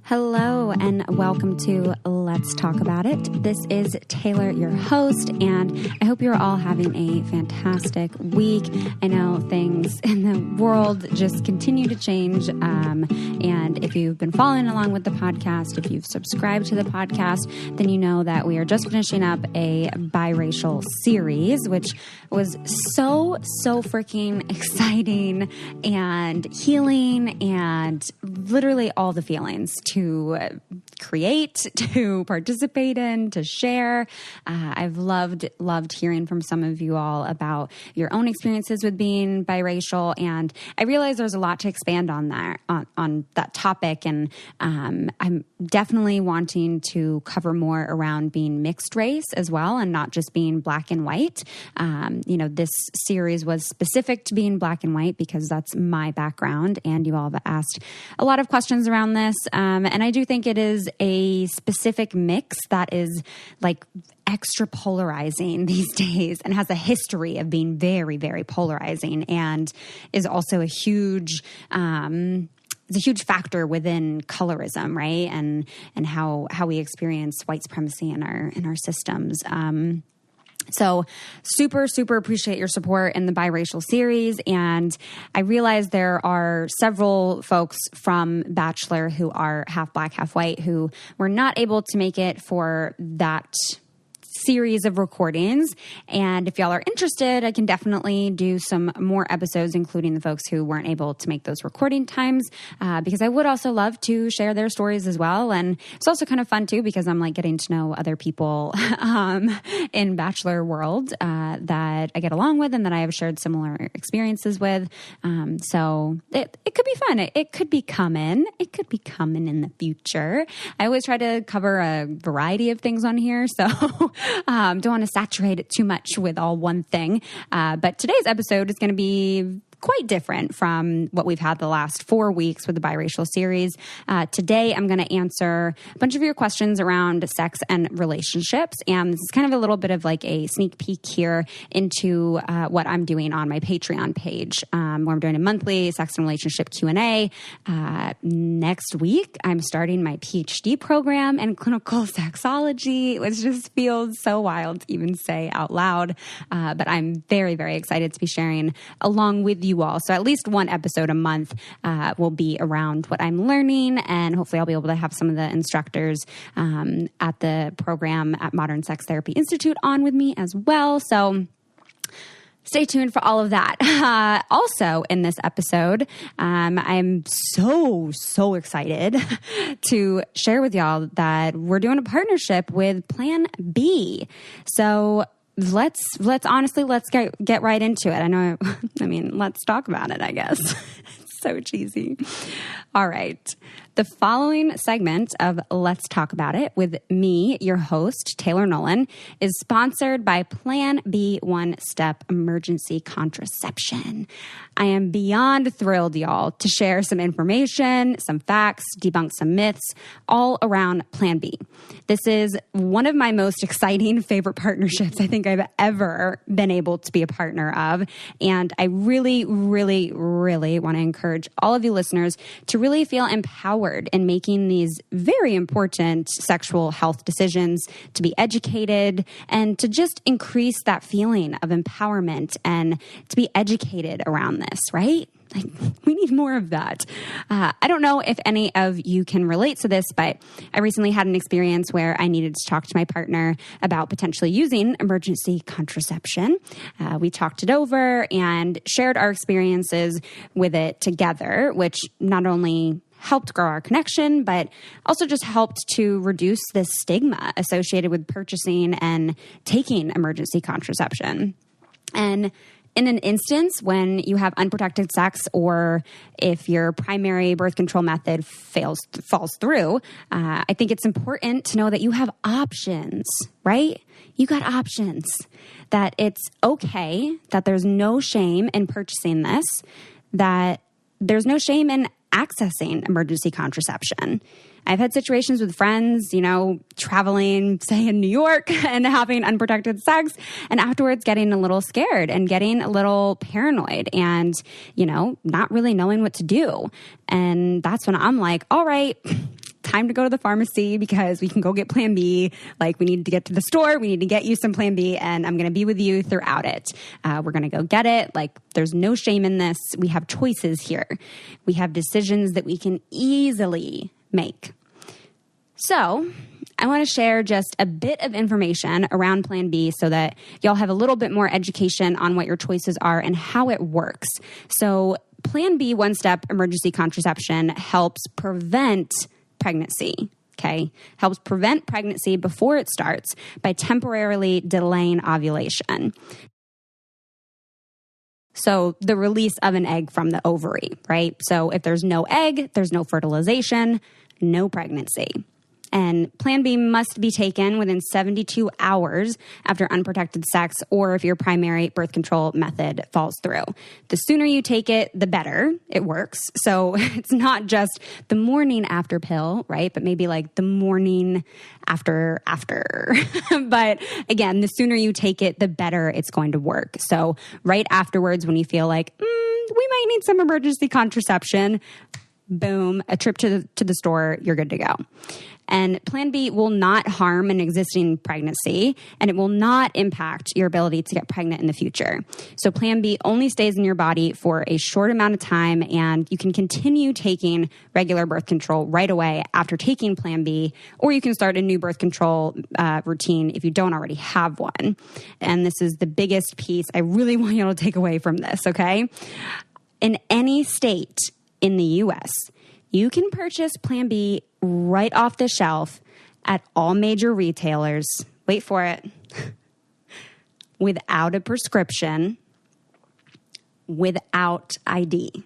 Hello and welcome to Let's Talk About It. This is Taylor, your host, and I hope you're all having a fantastic week. I know things in the world just continue to change, and if you've been following along with the podcast, if you've subscribed to the podcast, then you know that we are just finishing up a biracial series, which was so freaking exciting and healing and literally all the feelings to create, to participate in, to share. I've loved hearing from some of you all about your own experiences with being biracial, and I realize there's a lot to expand on that topic, and I'm definitely wanting to cover more around being mixed race as well, and not just being black and white. This series was specific to being black and white because that's my background, and you all have asked a lot of questions around this. And I do think it is a specific mix that is like extra polarizing these days and has a history of being very, very polarizing, and is also a huge, it's a huge factor within colorism, right? And how we experience white supremacy in our systems. So super appreciate your support in the biracial series. And I realize there are several folks from Bachelor who are half black, half white, who were not able to make it for that series of recordings. And if y'all are interested, I can definitely do some more episodes, including the folks who weren't able to make those recording times, because I would also love to share their stories as well. And it's also kind of fun too, because I'm like getting to know other people in Bachelor world that I get along with and that I have shared similar experiences with. So it could be fun. It could be coming. It could be coming in the future. I always try to cover a variety of things on here, so don't want to saturate it too much with all one thing. But today's episode is going to be quite different from what we've had the last 4 weeks with the biracial series. Today, I'm going to answer a bunch of your questions around sex and relationships. And this is kind of a little bit of like a sneak peek here into what I'm doing on my Patreon page, where I'm doing a monthly sex and relationship Q&A. Next week, I'm starting my PhD program in clinical sexology, which just feels so wild to even say out loud. But I'm very, very excited to be sharing along with you all. So at least one episode a month will be around what I'm learning, and hopefully I'll be able to have some of the instructors at the program at Modern Sex Therapy Institute on with me as well. So stay tuned for all of that. Also in this episode, I'm so excited to share with y'all that we're doing a partnership with Plan B. So let's get right into it. Let's talk about it, I guess. It's so cheesy. All right. The following segment of Let's Talk About It with me, your host, Taylor Nolan, is sponsored by Plan B One-Step Emergency Contraception. I am beyond thrilled, y'all, to share some information, some facts, debunk some myths, all around Plan B. This is one of my most exciting favorite partnerships I think I've ever been able to be a partner of. And I really want to encourage all of you listeners to really feel empowered in making these very important sexual health decisions, to be educated, and to just increase that feeling of empowerment and to be educated around this, right? Like, we need more of that. I don't know if any of you can relate to this, but I recently had an experience where I needed to talk to my partner about potentially using emergency contraception. We talked it over and shared our experiences with it together, which not only helped grow our connection, but also just helped to reduce this stigma associated with purchasing and taking emergency contraception. And in an instance when you have unprotected sex, or if your primary birth control method falls through, I think it's important to know that you have options, right? You got options, that it's okay, that there's no shame in purchasing this, that there's no shame in accessing emergency contraception. I've had situations with friends, traveling, say in New York and having unprotected sex, and afterwards getting a little scared and getting a little paranoid and, not really knowing what to do. And that's when I'm like, all right, time to go to the pharmacy because we can go get Plan B. Like, we need to get to the store. We need to get you some Plan B, and I'm going to be with you throughout it. We're going to go get it. Like, there's no shame in this. We have choices here. We have decisions that we can easily make. So I want to share just a bit of information around Plan B so that y'all have a little bit more education on what your choices are and how it works. So Plan B one-step emergency contraception helps prevent pregnancy, okay? Helps prevent pregnancy before it starts by temporarily delaying ovulation. So the release of an egg from the ovary, right? So if there's no egg, there's no fertilization, no pregnancy. And Plan B must be taken within 72 hours after unprotected sex or if your primary birth control method falls through. The sooner you take it, the better it works. So it's not just the morning after pill, right? But maybe like the morning after. But again, the sooner you take it, the better it's going to work. So right afterwards, when you feel like, we might need some emergency contraception, boom, a trip to the store, you're good to go. And Plan B will not harm an existing pregnancy, and it will not impact your ability to get pregnant in the future. So Plan B only stays in your body for a short amount of time, and you can continue taking regular birth control right away after taking Plan B, or you can start a new birth control routine if you don't already have one. And this is the biggest piece I really want you to take away from this, okay? In any state in the U.S., you can purchase Plan B right off the shelf at all major retailers. Wait for it. Without a prescription, without ID.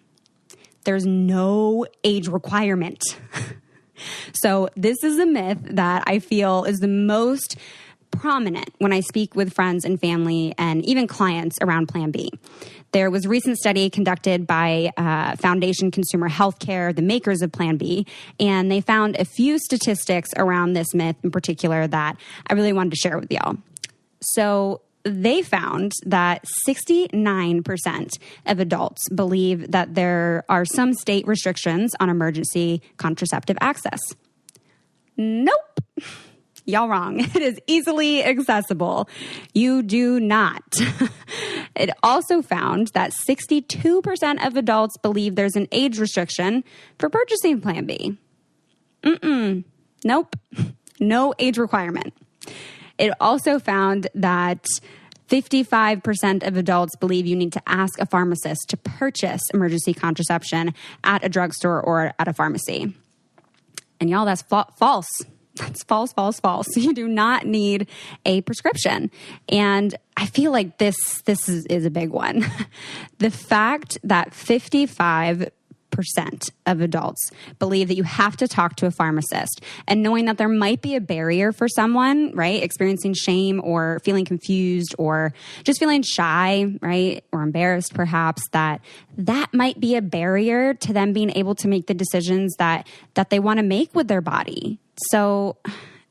There's no age requirement. So this is a myth that I feel is the most prominent when I speak with friends and family and even clients around Plan B. There was a recent study conducted by Foundation Consumer Healthcare, the makers of Plan B, and they found a few statistics around this myth in particular that I really wanted to share with y'all. So they found that 69% of adults believe that there are some state restrictions on emergency contraceptive access. Nope. Y'all wrong. It is easily accessible. You do not. It also found that 62% of adults believe there's an age restriction for purchasing Plan B. Nope. No age requirement. It also found that 55% of adults believe you need to ask a pharmacist to purchase emergency contraception at a drugstore or at a pharmacy. And y'all, that's false. That's false. You do not need a prescription. And I feel like this is a big one. The fact that 55% of adults believe that you have to talk to a pharmacist, and knowing that there might be a barrier for someone, right, experiencing shame or feeling confused or just feeling shy, right, or embarrassed perhaps, that might be a barrier to them being able to make the decisions that they want to make with their body. So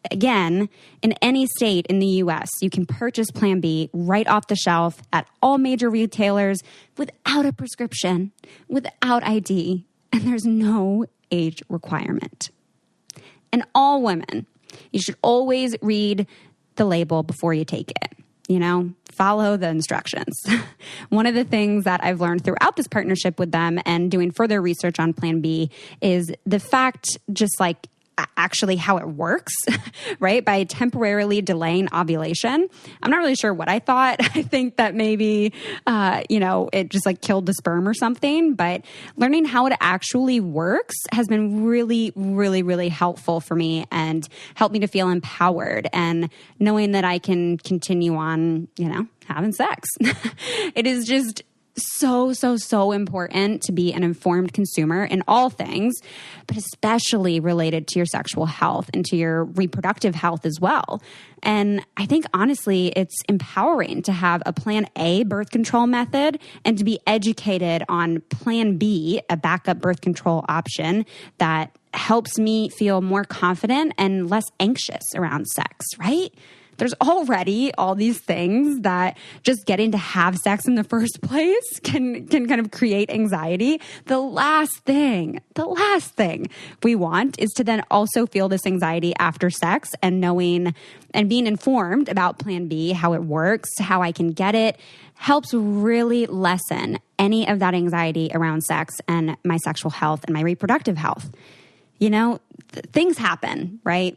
again, in any state in the U.S., you can purchase Plan B right off the shelf at all major retailers without a prescription, without ID, and there's no age requirement. And all women, you should always read the label before you take it. You know, follow the instructions. One of the things that I've learned throughout this partnership with them and doing further research on Plan B is the fact, just like actually how it works, right? By temporarily delaying ovulation. I'm not really sure what I thought. I think that maybe, it just like killed the sperm or something, but learning how it actually works has been really, really, really helpful for me and helped me to feel empowered and knowing that I can continue on, having sex. It is just so important to be an informed consumer in all things, but especially related to your sexual health and to your reproductive health as well. And I think honestly, it's empowering to have a Plan A birth control method and to be educated on Plan B, a backup birth control option that helps me feel more confident and less anxious around sex, right? there's already all these things that just getting to have sex in the first place can kind of create anxiety. The last thing we want is to then also feel this anxiety after sex, and knowing and being informed about Plan B, how it works, how I can get it, helps really lessen any of that anxiety around sex and my sexual health and my reproductive health. Things happen, right?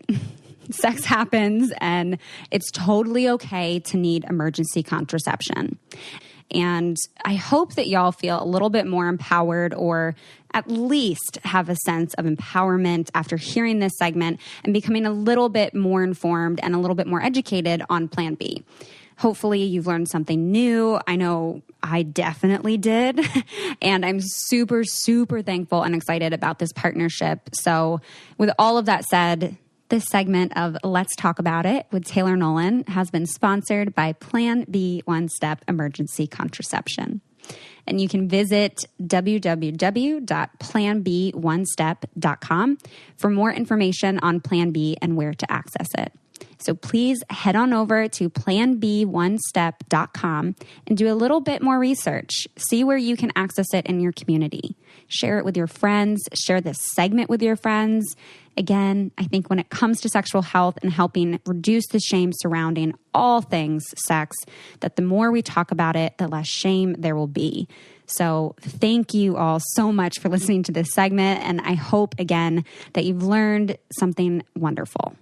Sex happens, and it's totally okay to need emergency contraception. And I hope that y'all feel a little bit more empowered, or at least have a sense of empowerment after hearing this segment and becoming a little bit more informed and a little bit more educated on Plan B. Hopefully you've learned something new. I know I definitely did. And I'm super, super thankful and excited about this partnership. So with all of that said, this segment of Let's Talk About It with Taylor Nolan has been sponsored by Plan B One-Step Emergency Contraception. And you can visit www.planbonestep.com for more information on Plan B and where to access it. So please head on over to planbonestep.com and do a little bit more research. See where you can access it in your community. Share it with your friends. Share this segment with your friends. Again, I think when it comes to sexual health and helping reduce the shame surrounding all things sex, that the more we talk about it, the less shame there will be. So thank you all so much for listening to this segment. And I hope, again, that you've learned something wonderful.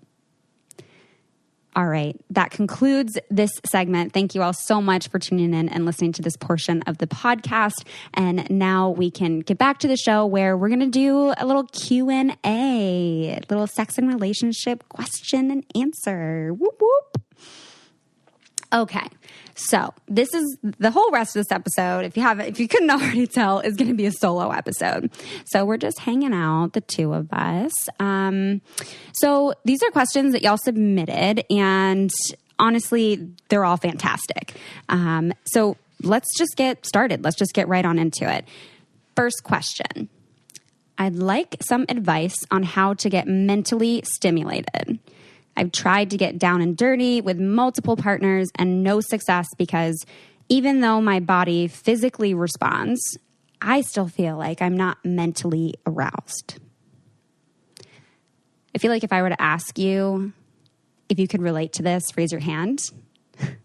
All right, that concludes this segment. Thank you all so much for tuning in and listening to this portion of the podcast. And now we can get back to the show where we're going to do a little Q&A, a little sex and relationship question and answer. Whoop, whoop. Okay, so this is the whole rest of this episode. If you couldn't already tell, is going to be a solo episode. So we're just hanging out, the two of us. So these are questions that y'all submitted, and honestly, they're all fantastic. So let's just get started. Let's just get right on into it. First question. I'd like some advice on how to get mentally stimulated. I've tried to get down and dirty with multiple partners and no success, because even though my body physically responds, I still feel like I'm not mentally aroused. I feel like if I were to ask you if you could relate to this, raise your hand. And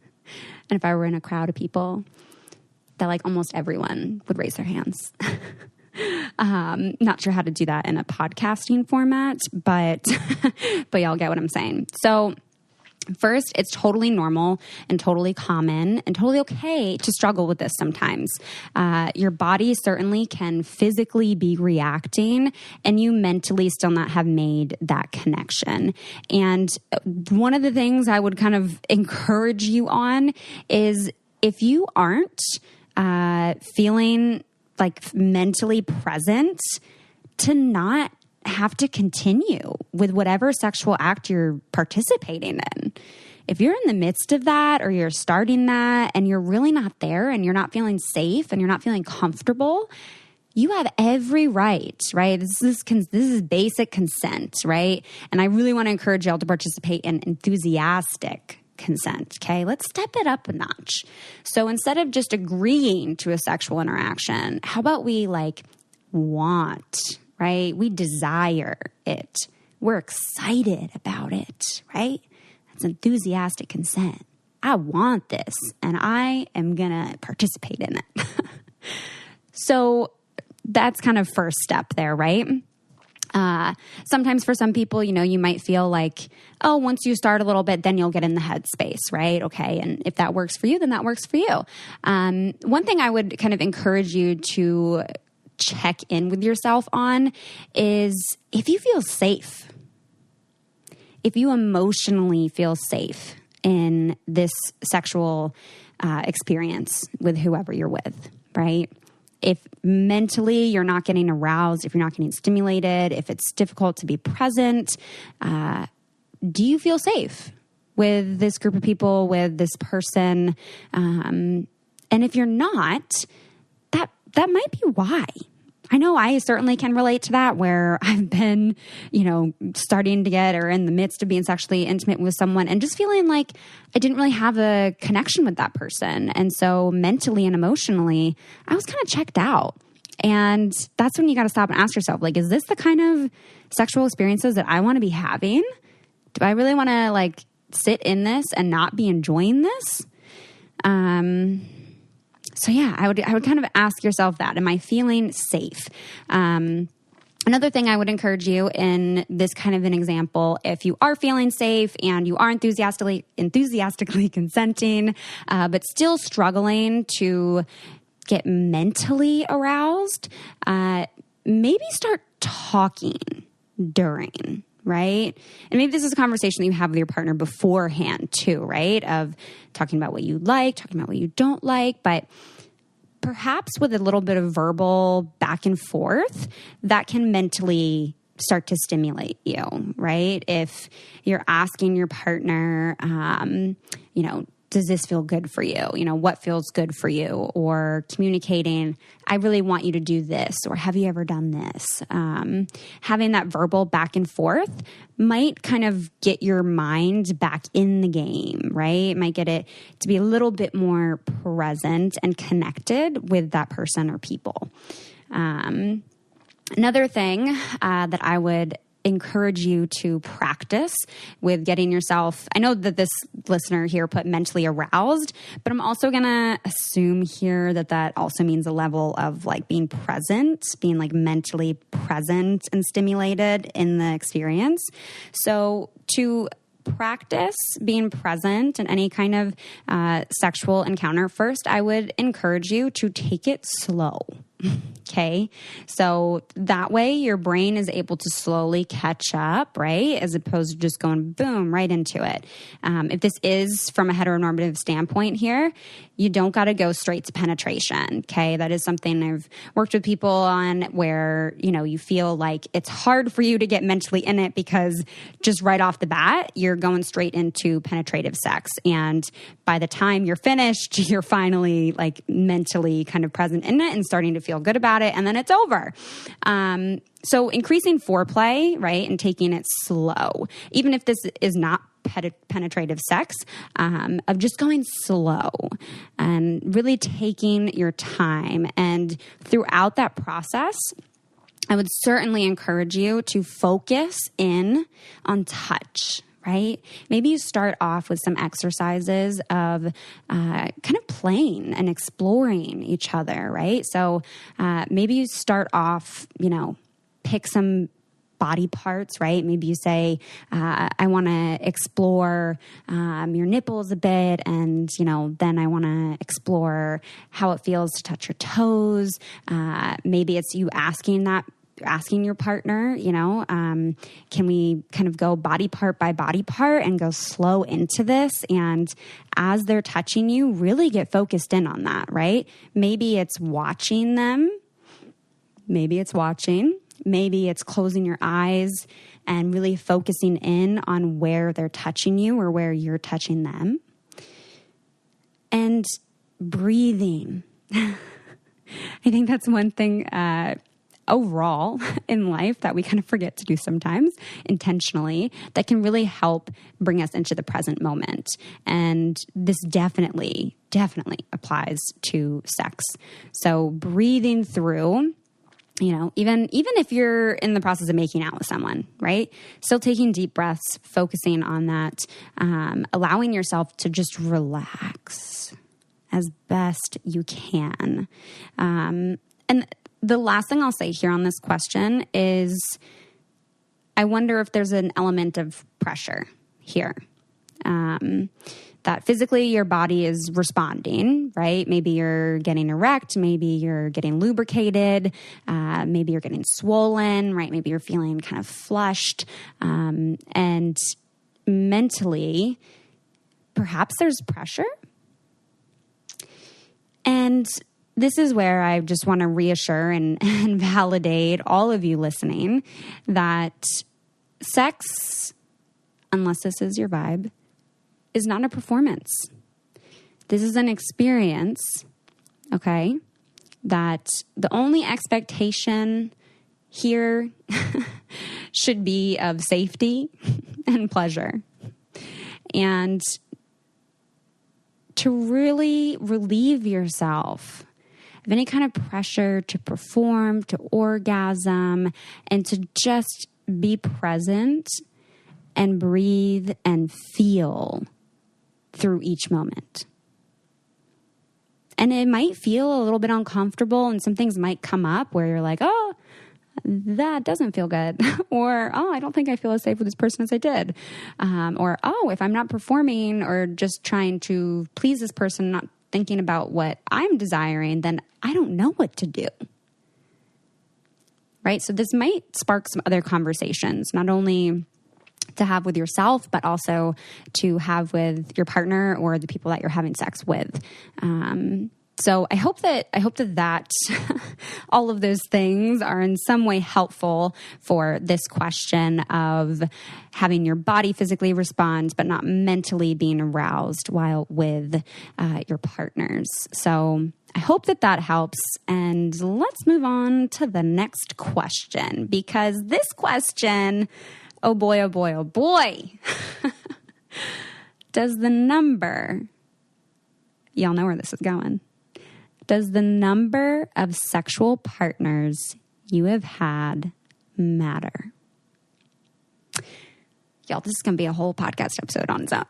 if I were in a crowd of people, that like almost everyone would raise their hands. Not sure how to do that in a podcasting format, but y'all get what I'm saying. So first, it's totally normal and totally common and totally okay to struggle with this sometimes. Your body certainly can physically be reacting, and you mentally still not have made that connection. And one of the things I would kind of encourage you on is, if you aren't feeling like mentally present, to not have to continue with whatever sexual act you're participating in. If you're in the midst of that, or you're starting that, and you're really not there, and you're not feeling safe, and you're not feeling comfortable, you have every right, right? This is basic consent, right? And I really want to encourage y'all to participate in enthusiastic consent, okay? Let's step it up a notch. So instead of just agreeing to a sexual interaction, how about we want, right? We desire it. We're excited about it, right? That's enthusiastic consent. I want this, and I am going to participate in it. So that's kind of first step there, right? Sometimes for some people, you might feel like, oh, once you start a little bit, then you'll get in the headspace, right? Okay. And if that works for you, then that works for you. One thing I would kind of encourage you to check in with yourself on is if you feel safe, if you emotionally feel safe in this sexual experience with whoever you're with, right? If mentally you're not getting aroused, if you're not getting stimulated, if it's difficult to be present, do you feel safe with this group of people, with this person? And if you're not, that might be why. I know I certainly can relate to that, where I've been, starting to get or in the midst of being sexually intimate with someone and just feeling like I didn't really have a connection with that person. And so mentally and emotionally, I was kind of checked out. And that's when you got to stop and ask yourself, like, is this the kind of sexual experiences that I want to be having? Do I really want to sit in this and not be enjoying this? So yeah, I would kind of ask yourself that. Am I feeling safe? Another thing I would encourage you in this kind of an example, if you are feeling safe and you are enthusiastically consenting, but still struggling to get mentally aroused, maybe start talking during, right? And maybe this is a conversation that you have with your partner beforehand too, right? Of talking about what you like, talking about what you don't like, but perhaps with a little bit of verbal back and forth that can mentally start to stimulate you, right? If you're asking your partner, does this feel good for you? What feels good for you? Or communicating, I really want you to do this, or have you ever done this? Having that verbal back and forth might kind of get your mind back in the game, right? It might get it to be a little bit more present and connected with that person or people. Another thing that I would encourage you to practice with getting yourself, I know that this listener here put mentally aroused, but I'm also going to assume here that also means a level of being present, being mentally present and stimulated in the experience. So to practice being present in any kind of sexual encounter, first, I would encourage you to take it slow. Okay. So that way your brain is able to slowly catch up, right? As opposed to just going boom, right into it. If this is from a heteronormative standpoint here, you don't got to go straight to penetration. Okay. That is something I've worked with people on where, you feel like it's hard for you to get mentally in it because just right off the bat, you're going straight into penetrative sex. And by the time you're finished, you're finally mentally kind of present in it and starting to feel good about it, and then it's over. So increasing foreplay, right, and taking it slow, even if this is not penetrative sex, of just going slow and really taking your time. And throughout that process, I would certainly encourage you to focus in on touch. Right? Maybe you start off with some exercises of kind of playing and exploring each other, right? So maybe you start off, pick some body parts, right? Maybe you say, I want to explore your nipples a bit, and, then I want to explore how it feels to touch your toes. Maybe it's you asking your partner, can we kind of go body part by body part and go slow into this? And as they're touching you, really get focused in on that, right? Maybe it's watching them. Maybe it's watching. Maybe it's closing your eyes and really focusing in on where they're touching you or where you're touching them. And breathing. I think that's one thing, overall in life that we kind of forget to do sometimes intentionally, that can really help bring us into the present moment. And this definitely applies to sex. So breathing through, even if you're in the process of making out with someone, right? Still taking deep breaths, focusing on that, allowing yourself to just relax as best you can. And the last thing I'll say here on this question is I wonder if there's an element of pressure here. That physically your body is responding, right? Maybe you're getting erect, maybe you're getting lubricated, maybe you're getting swollen, right? Maybe you're feeling kind of flushed. And mentally, perhaps there's pressure. And this is where I just want to reassure and validate all of you listening that sex, unless this is your vibe, is not a performance. This is an experience, okay? that the only expectation here should be of safety and pleasure. And to really relieve yourself of any kind of pressure to perform, to orgasm, and to just be present and breathe and feel through each moment. And it might feel a little bit uncomfortable, and some things might come up where you're like, oh, that doesn't feel good. Or, oh, I don't think I feel as safe with this person as I did. Or, oh, if I'm not performing or just trying to please this person, not thinking about what I'm desiring, then I don't know what to do. Right? So this might spark some other conversations, not only to have with yourself, but also to have with your partner or the people that you're having sex with. So I hope that all of those things are in some way helpful for this question of having your body physically respond, but not mentally being aroused while with your partners. So I hope that helps. And let's move on to the next question, because this question, oh boy, oh boy, oh boy. Does the number, y'all know where this is going. Does the number of sexual partners you have had matter? Y'all, this is going to be a whole podcast episode on its own.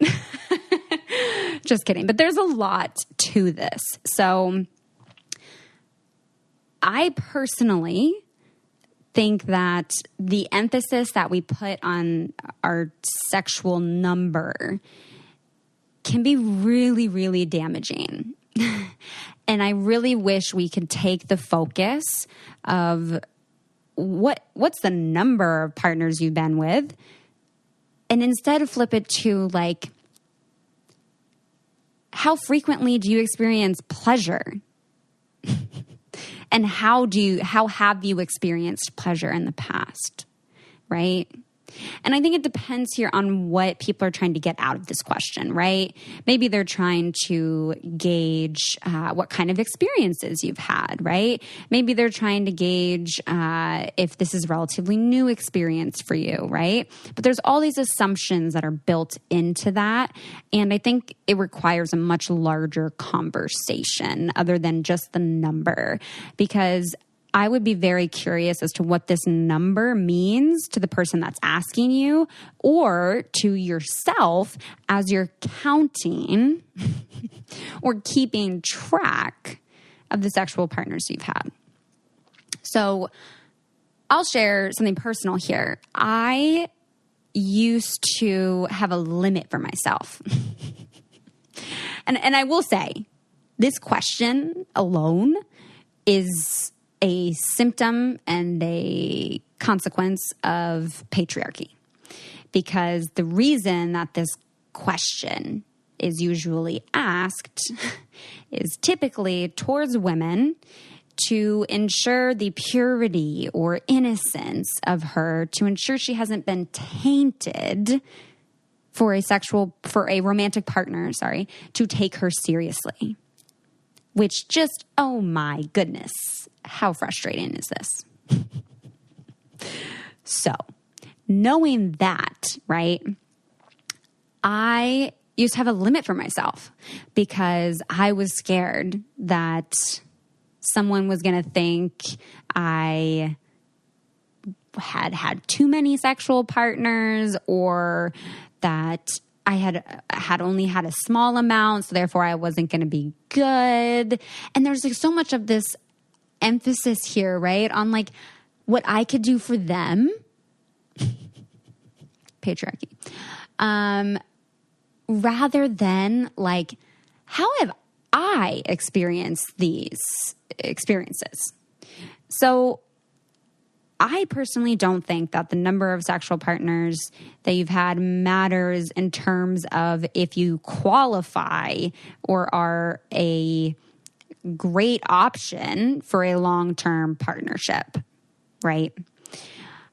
Just kidding. But there's a lot to this. So I personally think that the emphasis that we put on our sexual number can be really, really damaging. And I really wish we could take the focus of what's the number of partners you've been with, and instead flip it to like, how frequently do you experience pleasure? And how have you experienced pleasure in the past, right? And I think it depends here on what people are trying to get out of this question, right? Maybe they're trying to gauge what kind of experiences you've had, right? Maybe they're trying to gauge if this is a relatively new experience for you, right? But there's all these assumptions that are built into that. And I think it requires a much larger conversation other than just the number, because I would be very curious as to what this number means to the person that's asking you, or to yourself as you're counting or keeping track of the sexual partners you've had. So I'll share something personal here. I used to have a limit for myself. And I will say, this question alone is a symptom and a consequence of patriarchy. Because the reason that this question is usually asked is typically towards women to ensure the purity or innocence of her, to ensure she hasn't been tainted for a romantic partner, to take her seriously. Which just, oh my goodness, how frustrating is this? So, knowing that, right, I used to have a limit for myself because I was scared that someone was going to think I had too many sexual partners, or that I had only had a small amount, so therefore I wasn't going to be good. And there's like so much of this emphasis here, right, on like what I could do for them. Patriarchy. Rather than like, how have I experienced these experiences? So I personally don't think that the number of sexual partners that you've had matters in terms of if you qualify or are a great option for a long-term partnership, right?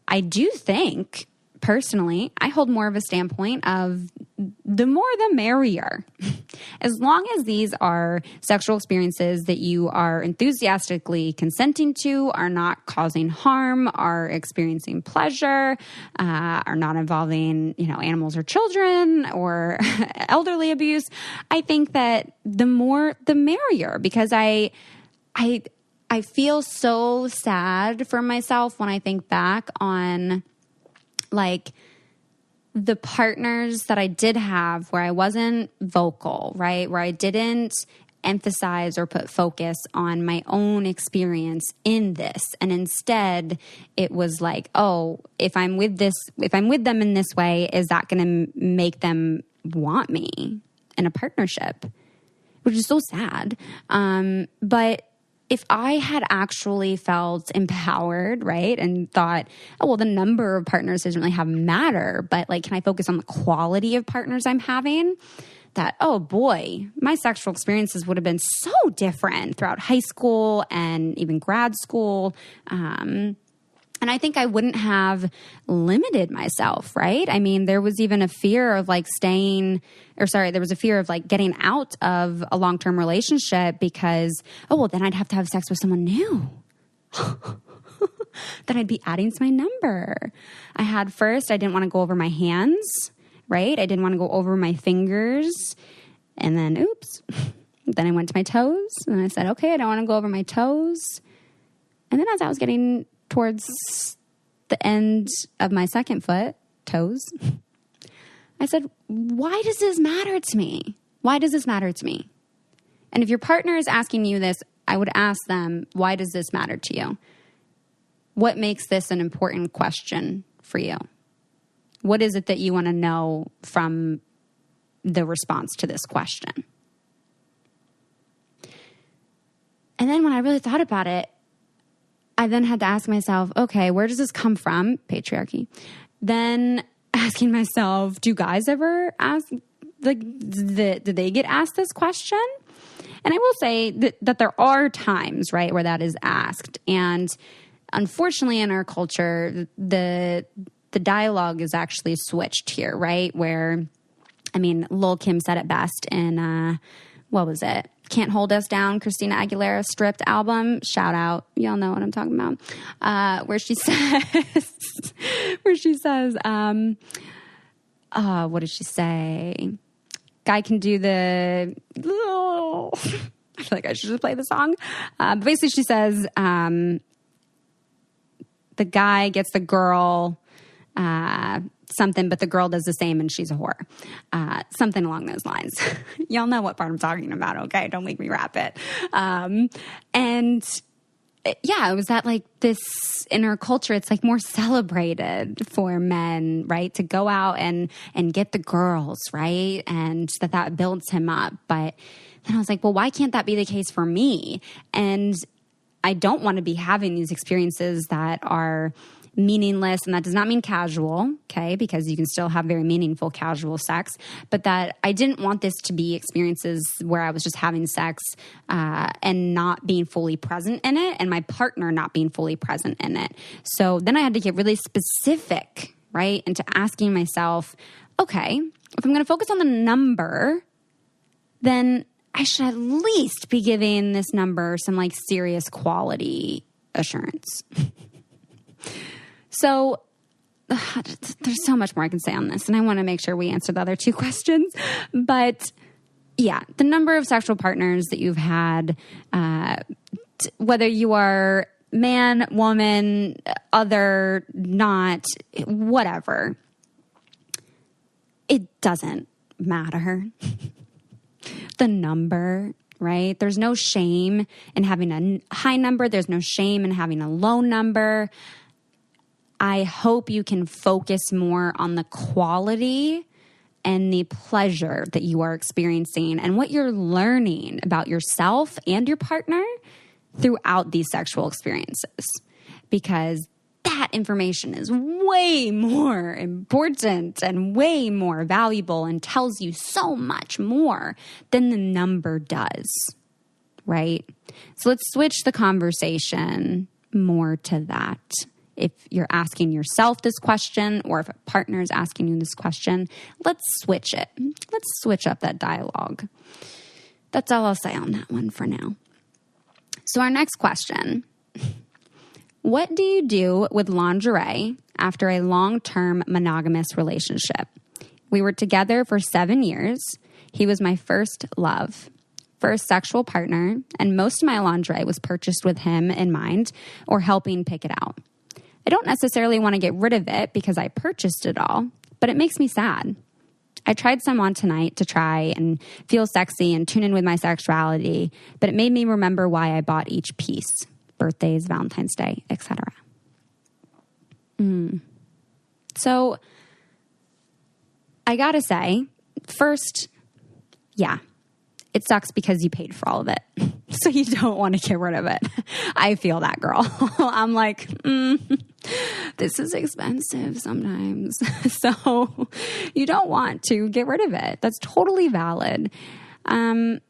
I do think, personally, I hold more of a standpoint of the more the merrier. As long as these are sexual experiences that you are enthusiastically consenting to, are not causing harm, are experiencing pleasure, are not involving, animals or children or elderly abuse, I think that the more the merrier, because I feel so sad for myself when I think back on like the partners that I did have where I wasn't vocal, right? Where I didn't emphasize or put focus on my own experience in this. And instead it was like, oh, if I'm with them in this way, is that going to make them want me in a partnership? Which is so sad. But if I had actually felt empowered, right, and thought, oh, well, the number of partners doesn't really have matter, but like, can I focus on the quality of partners I'm having? That, oh boy, my sexual experiences would have been so different throughout high school and even grad school. And I think I wouldn't have limited myself, right? I mean, there was even a fear of like there was a fear of like getting out of a long-term relationship because, oh, well, then I'd have to have sex with someone new. Then I'd be adding to my number. I didn't want to go over my hands, right? I didn't want to go over my fingers. And then, oops. Then I went to my toes and I said, okay, I don't want to go over my toes. And then as I was getting towards the end of my second foot, toes, I said, why does this matter to me? Why does this matter to me? And if your partner is asking you this, I would ask them, why does this matter to you? What makes this an important question for you? What is it that you want to know from the response to this question? And then when I really thought about it, I then had to ask myself, okay, where does this come from? Patriarchy. Then asking myself, do guys ever ask, like, did they get asked this question? And I will say that there are times, right, where that is asked. And unfortunately in our culture, the dialogue is actually switched here, right? Where, I mean, Lil' Kim said it best in, what was it? Can't Hold Us Down, Christina Aguilera Stripped album. Shout out. Y'all know what I'm talking about. Where she says, what did she say? Guy can do the, I feel like I should just play the song. Basically she says, the guy gets the girl, something, but the girl does the same and she's a whore. Something along those lines. Y'all know what part I'm talking about, okay? Don't make me rap it. And yeah, it was that like this in our culture, it's like more celebrated for men, right? To go out and get the girls, right? And that builds him up. But then I was like, well, why can't that be the case for me? And I don't want to be having these experiences that are meaningless, and that does not mean casual, okay, because you can still have very meaningful casual sex, but that I didn't want this to be experiences where I was just having sex and not being fully present in it, and my partner not being fully present in it. So then I had to get really specific, right, into asking myself, okay, if I'm going to focus on the number, then I should at least be giving this number some like serious quality assurance. So there's so much more I can say on this, and I want to make sure we answer the other two questions. But yeah, the number of sexual partners that you've had, whether you are man, woman, other, not, whatever, it doesn't matter. The number, right? There's no shame in having a high number. There's no shame in having a low number. I hope you can focus more on the quality and the pleasure that you are experiencing and what you're learning about yourself and your partner throughout these sexual experiences, because that information is way more important and way more valuable and tells you so much more than the number does, right? So let's switch the conversation more to that. if you're asking yourself this question or if a partner is asking you this question, let's switch it. Let's switch up that dialogue. That's all I'll say on that one for now. So our next question, what do you do with lingerie after a long-term monogamous relationship? We were together for 7 years. He was my first love, first sexual partner, and most of my lingerie was purchased with him in mind or helping pick it out. I don't necessarily want to get rid of it because I purchased it all, but it makes me sad. I tried some on tonight to try and feel sexy and tune in with my sexuality, but it made me remember why I bought each piece. Birthdays, Valentine's Day, etc. So I gotta say, first, yeah, it sucks because you paid for all of it. So you don't want to get rid of it. I feel that, girl. I'm like, this is expensive sometimes. So you don't want to get rid of it. That's totally valid. And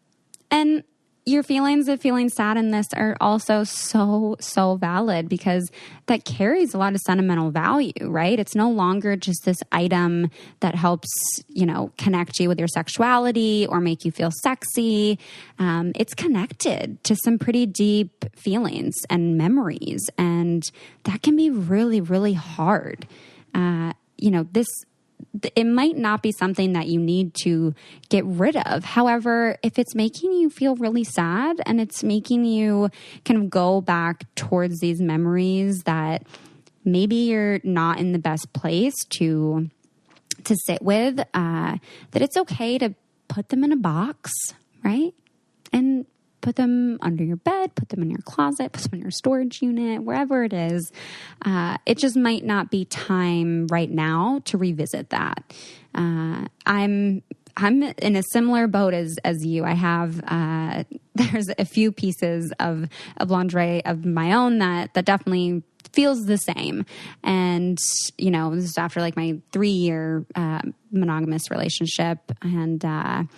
your feelings of feeling sad in this are also so valid because that carries a lot of sentimental value, right? It's no longer just this item that helps, connect you with your sexuality or make you feel sexy. It's connected to some pretty deep feelings and memories, and that can be really, really hard. It might not be something that you need to get rid of. However, if it's making you feel really sad and it's making you kind of go back towards these memories that maybe you're not in the best place to sit with, that it's okay to put them in a box, right? And put them under your bed, put them in your closet, put them in your storage unit, wherever it is. It just might not be time right now to revisit that. I'm in a similar boat as you. I have there's a few pieces of lingerie of my own that definitely feels the same. And, this is after like my 3-year monogamous relationship, and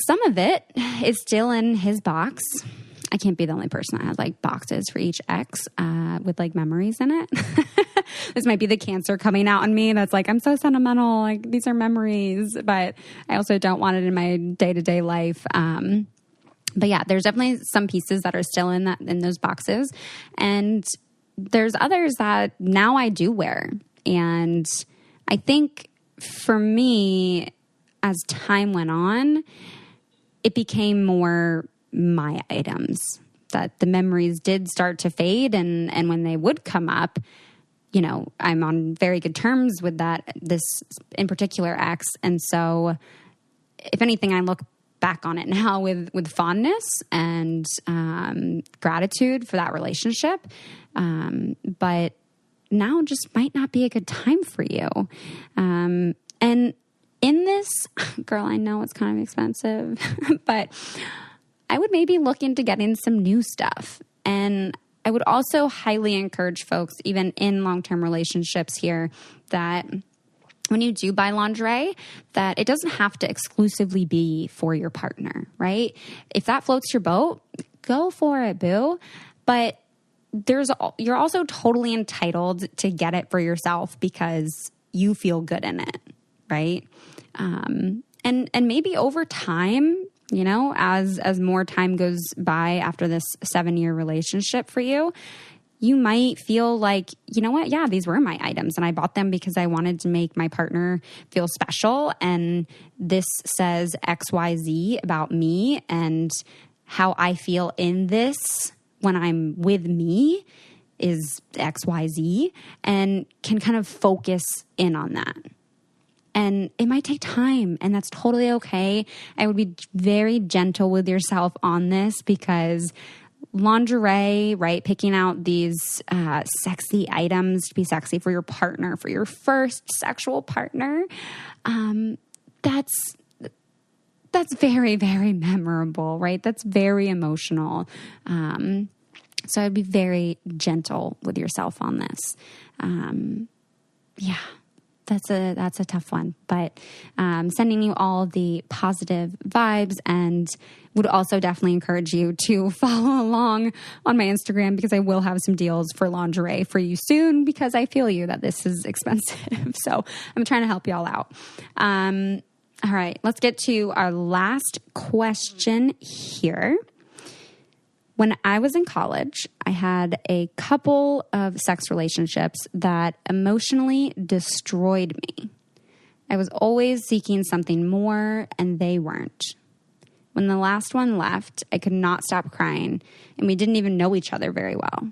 some of it is still in his box. I can't be the only person that has like boxes for each ex with like memories in it. This might be the Cancer coming out on me. That's like, I'm so sentimental. Like, these are memories, but I also don't want it in my day-to-day life. But yeah, there's definitely some pieces that are still in those boxes. And there's others that now I do wear. And I think for me, as time went on, it became more my items, that the memories did start to fade. And when they would come up, I'm on very good terms with this in particular ex. And so if anything, I look back on it now with fondness and gratitude for that relationship. But now just might not be a good time for you. And in this, girl, I know it's kind of expensive, but I would maybe look into getting some new stuff. And I would also highly encourage folks, even in long-term relationships here, that when you do buy lingerie, that it doesn't have to exclusively be for your partner, right? If that floats your boat, go for it, boo. But you're also totally entitled to get it for yourself because you feel good in it, right? And maybe over time, as more time goes by after this 7-year relationship for you, you might feel like, you know what? Yeah, these were my items and I bought them because I wanted to make my partner feel special. And this says XYZ about me and how I feel in this when I'm with me is XYZ, and can kind of focus in on that. And it might take time, and that's totally okay. I would be very gentle with yourself on this because lingerie, right? Picking out these sexy items to be sexy for your partner, for your first sexual partner, that's very, very memorable, right? That's very emotional. So I'd be very gentle with yourself on this. Yeah. that's a tough one, but sending you all the positive vibes, and would also definitely encourage you to follow along on my Instagram, because I will have some deals for lingerie for you soon, because I feel you that this is expensive. So I'm trying to help you all out. All right, let's get to our last question here. When I was in college, I had a couple of sex relationships that emotionally destroyed me. I was always seeking something more, and they weren't. When the last one left, I could not stop crying, and we didn't even know each other very well.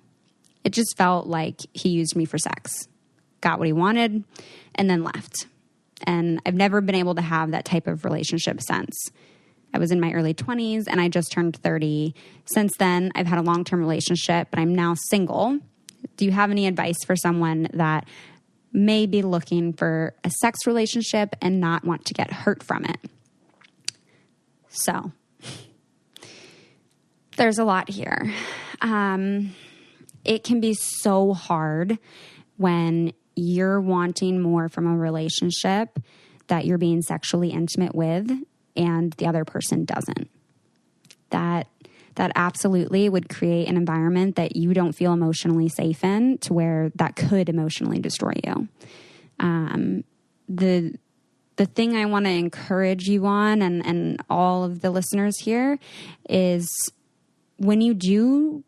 It just felt like he used me for sex, got what he wanted, and then left. And I've never been able to have that type of relationship since. I was in my early 20s and I just turned 30. Since then, I've had a long-term relationship, but I'm now single. Do you have any advice for someone that may be looking for a sex relationship and not want to get hurt from it? So, there's a lot here. It can be so hard when you're wanting more from a relationship that you're being sexually intimate with, and the other person doesn't. That absolutely would create an environment that you don't feel emotionally safe in, to where that could emotionally destroy you. The thing I want to encourage you on, and all of the listeners here, is when you do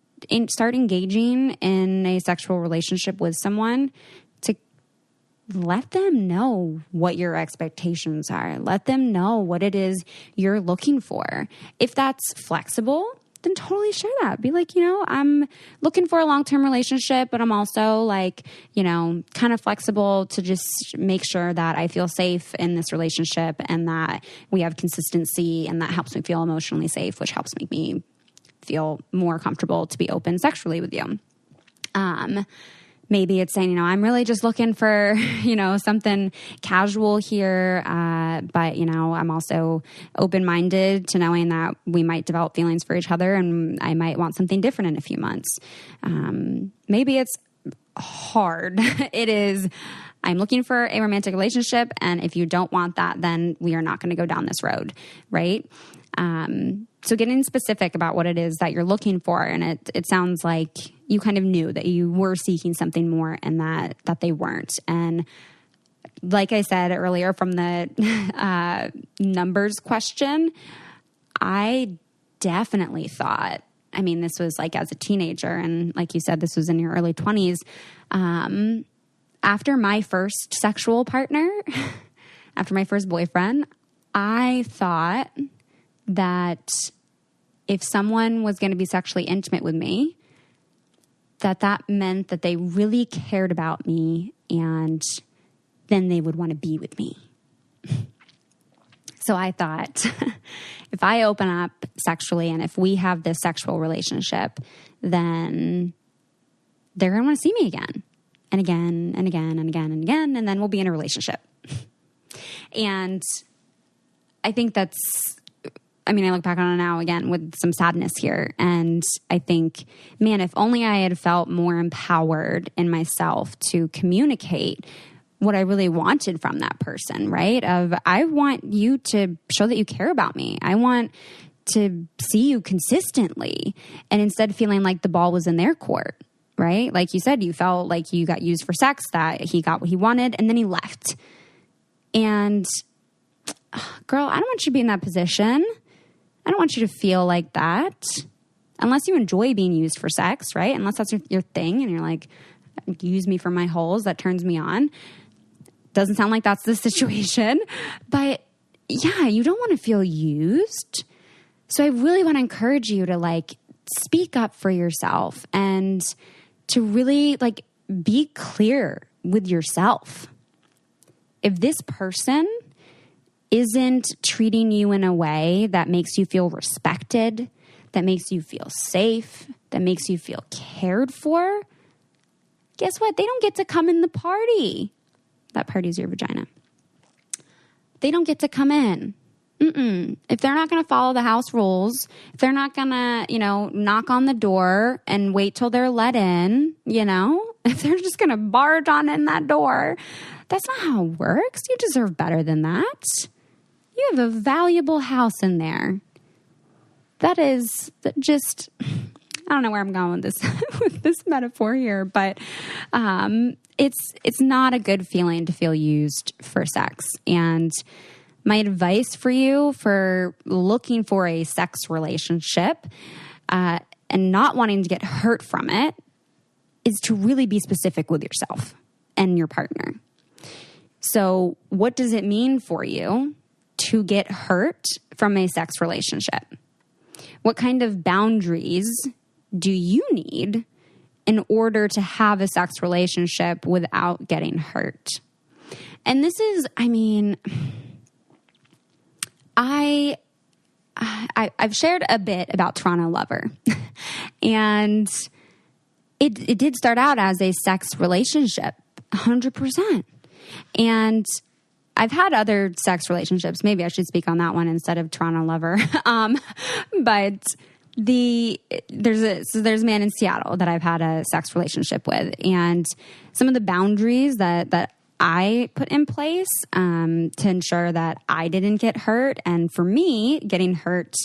start engaging in a sexual relationship with someone, to let them know what your expectations are. Let them know what it is you're looking for. If that's flexible, then totally share that. Be like, I'm looking for a long-term relationship, but I'm also kind of flexible to just make sure that I feel safe in this relationship, and that we have consistency, and that helps me feel emotionally safe, which helps make me feel more comfortable to be open sexually with you. Maybe it's saying, I'm really just looking for, something casual here. But, I'm also open-minded to knowing that we might develop feelings for each other, and I might want something different in a few months. Maybe it's hard. It is, I'm looking for a romantic relationship, and if you don't want that, then we are not going to go down this road, right? So getting specific about what it is that you're looking for, and it sounds like you kind of knew that you were seeking something more, and that they weren't. And like I said earlier from the numbers question, I definitely thought, this was like as a teenager, and like you said, this was in your early 20s. After my first sexual partner, after my first boyfriend, I thought that if someone was going to be sexually intimate with me, that meant that they really cared about me, and then they would want to be with me. So I thought, if I open up sexually, and if we have this sexual relationship, then they're going to want to see me again and again and again and again and again, and then we'll be in a relationship. And I think I look back on it now again with some sadness here. And I think, man, if only I had felt more empowered in myself to communicate what I really wanted from that person, right? I want you to show that you care about me. I want to see you consistently. And instead of feeling like the ball was in their court, right? Like you said, you felt like you got used for sex, that he got what he wanted, and then he left. And girl, I don't want you to be in that position. I don't want you to feel like that, unless you enjoy being used for sex, right? Unless that's your thing, and you're like, use me for my holes, that turns me on. Doesn't sound like that's the situation, but yeah, you don't want to feel used. So I really want to encourage you to speak up for yourself, and to really be clear with yourself. If this person isn't treating you in a way that makes you feel respected, that makes you feel safe, that makes you feel cared for, guess what? They don't get to come in the party. That party's your vagina. They don't get to come in. If they're not going to follow the house rules, if they're not going to, knock on the door and wait till they're let in, if they're just going to barge on in that door, That's not how it works. You deserve better than that. You have a valuable house in there. That is just, I don't know where I'm going with this with this metaphor here, but it's not a good feeling to feel used for sex. And my advice for you for looking for a sex relationship and not wanting to get hurt from it is to really be specific with yourself and your partner. So what does it mean for you to get hurt from a sex relationship? What kind of boundaries do you need in order to have a sex relationship without getting hurt? And this is, I've shared a bit about Toronto Lover, and it did start out as a sex relationship, 100%. And I've had other sex relationships. Maybe I should speak on that one instead of Toronto Lover. But there's a man in Seattle that I've had a sex relationship with, and some of the boundaries that I put in place to ensure that I didn't get hurt. And for me, getting hurt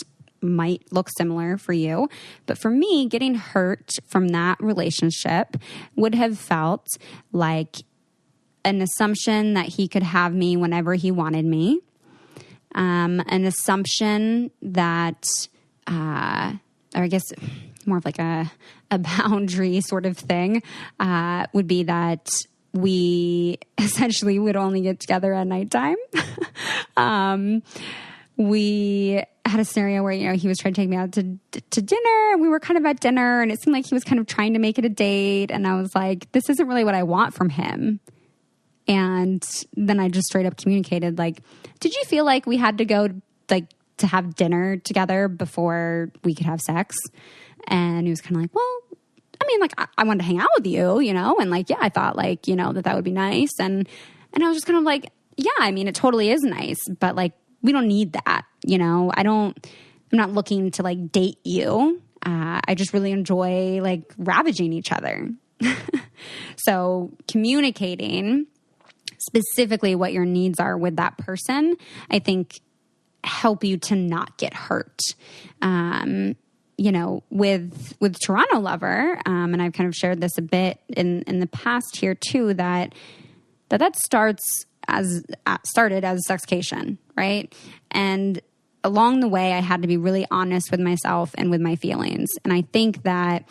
might look similar for you, but for me, getting hurt from that relationship would have felt like an assumption that he could have me whenever he wanted me, an assumption that, or I guess more of like a boundary sort of thing, would be that we essentially would only get together at nighttime. We had a scenario where, he was trying to take me out to dinner, and we were kind of at dinner, and it seemed like he was kind of trying to make it a date. And I was like, this isn't really what I want from him. And then I just straight up communicated, like, did you feel like we had to go to have dinner together before we could have sex? And he was kind of like, well, I wanted to hang out with you, and yeah, I thought that would be nice. And I was just kind of like, yeah, it totally is nice, but we don't need that. I'm not looking to date you. I just really enjoy ravaging each other. So communicating specifically what your needs are with that person, I think help you to not get hurt. With Toronto Lover, and I've kind of shared this a bit in the past here too, that started as sexcation, right? And along the way, I had to be really honest with myself and with my feelings. And I think that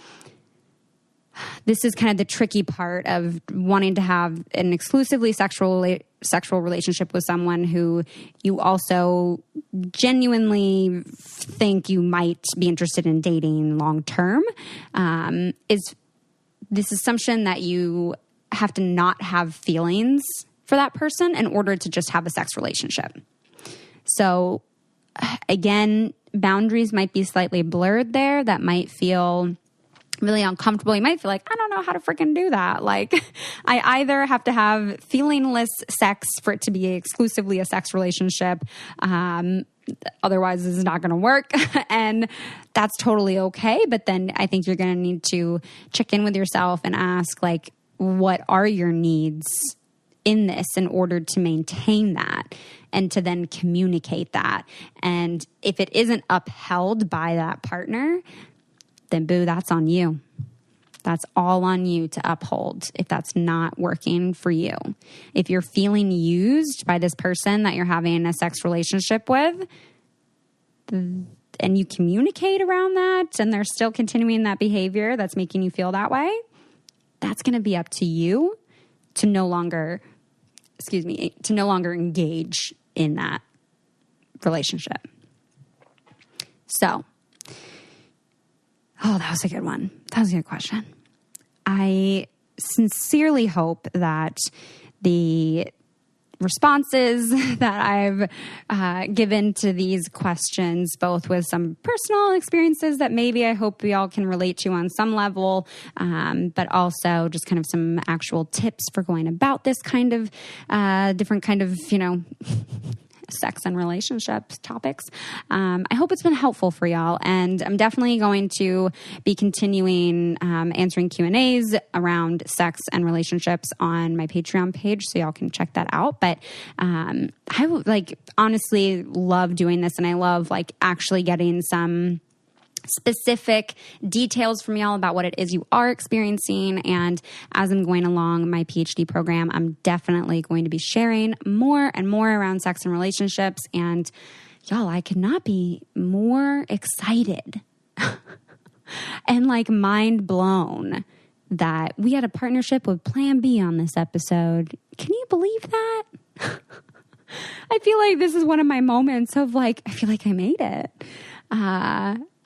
this is kind of the tricky part of wanting to have an exclusively sexual relationship with someone who you also genuinely think you might be interested in dating long term, is this assumption that you have to not have feelings for that person in order to just have a sex relationship. So again, boundaries might be slightly blurred there. That might feel really uncomfortable. You might feel like, I don't know how to freaking do that. I either have to have feelingless sex for it to be exclusively a sex relationship. Otherwise, this is not going to work. And that's totally okay. But then I think you're going to need to check in with yourself and ask, what are your needs in this in order to maintain that and to then communicate that. And if it isn't upheld by that partner, then boo, that's on you. That's all on you to uphold if that's not working for you. If you're feeling used by this person that you're having a sex relationship with, and you communicate around that, and they're still continuing that behavior that's making you feel that way, that's going to be up to you to no longer engage in that relationship. So, that was a good one. That was a good question. I sincerely hope that the responses that I've given to these questions, both with some personal experiences that maybe I hope we all can relate to on some level, but also just kind of some actual tips for going about this kind of different kind of, sex and relationships topics. I hope it's been helpful for y'all. And I'm definitely going to be continuing answering Q&As around sex and relationships on my Patreon page, so y'all can check that out. But I honestly love doing this, and I love actually getting some specific details from y'all about what it is you are experiencing. And as I'm going along my PhD program, I'm definitely going to be sharing more and more around sex and relationships. And y'all, I could not be more excited and mind blown that we had a partnership with Plan B on this episode. Can you believe that? I feel like this is one of my moments of I feel like I made it.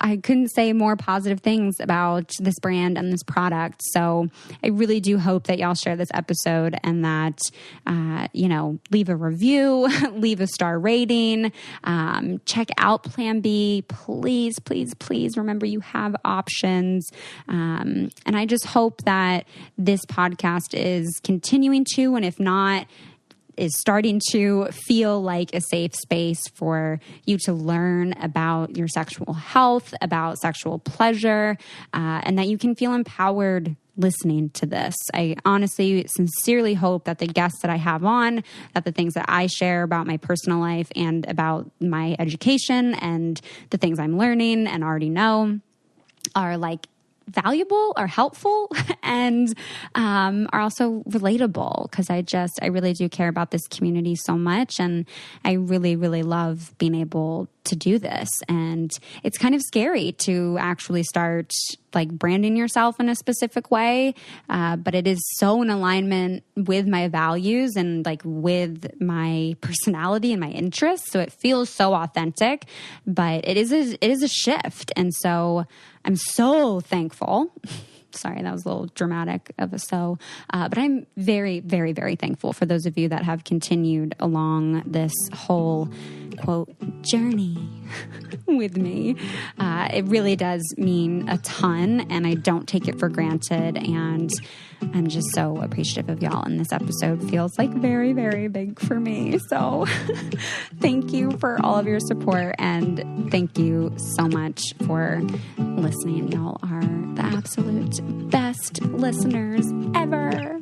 I couldn't say more positive things about this brand and this product. So I really do hope that y'all share this episode and that, leave a review, leave a star rating, check out Plan B. Please, please, please remember you have options. And I just hope that this podcast is continuing to, and if not, is starting to feel like a safe space for you to learn about your sexual health, about sexual pleasure, and that you can feel empowered listening to this. I honestly, sincerely hope that the guests that I have on, that the things that I share about my personal life and about my education and the things I'm learning and already know are valuable or helpful and are also relatable, because I really do care about this community so much, and I really, really love being able to do this. And it's kind of scary to actually start branding yourself in a specific way, but it is so in alignment with my values and with my personality and my interests. So it feels so authentic, but it is a shift. And so I'm so thankful. Sorry, that was a little dramatic of a but I'm very, very, very thankful for those of you that have continued along this whole, quote, journey with me. It really does mean a ton, and I don't take it for granted. And I'm just so appreciative of y'all. And this episode feels very, very big for me. So thank you for all of your support, and thank you so much for listening. Y'all are the absolute best listeners ever.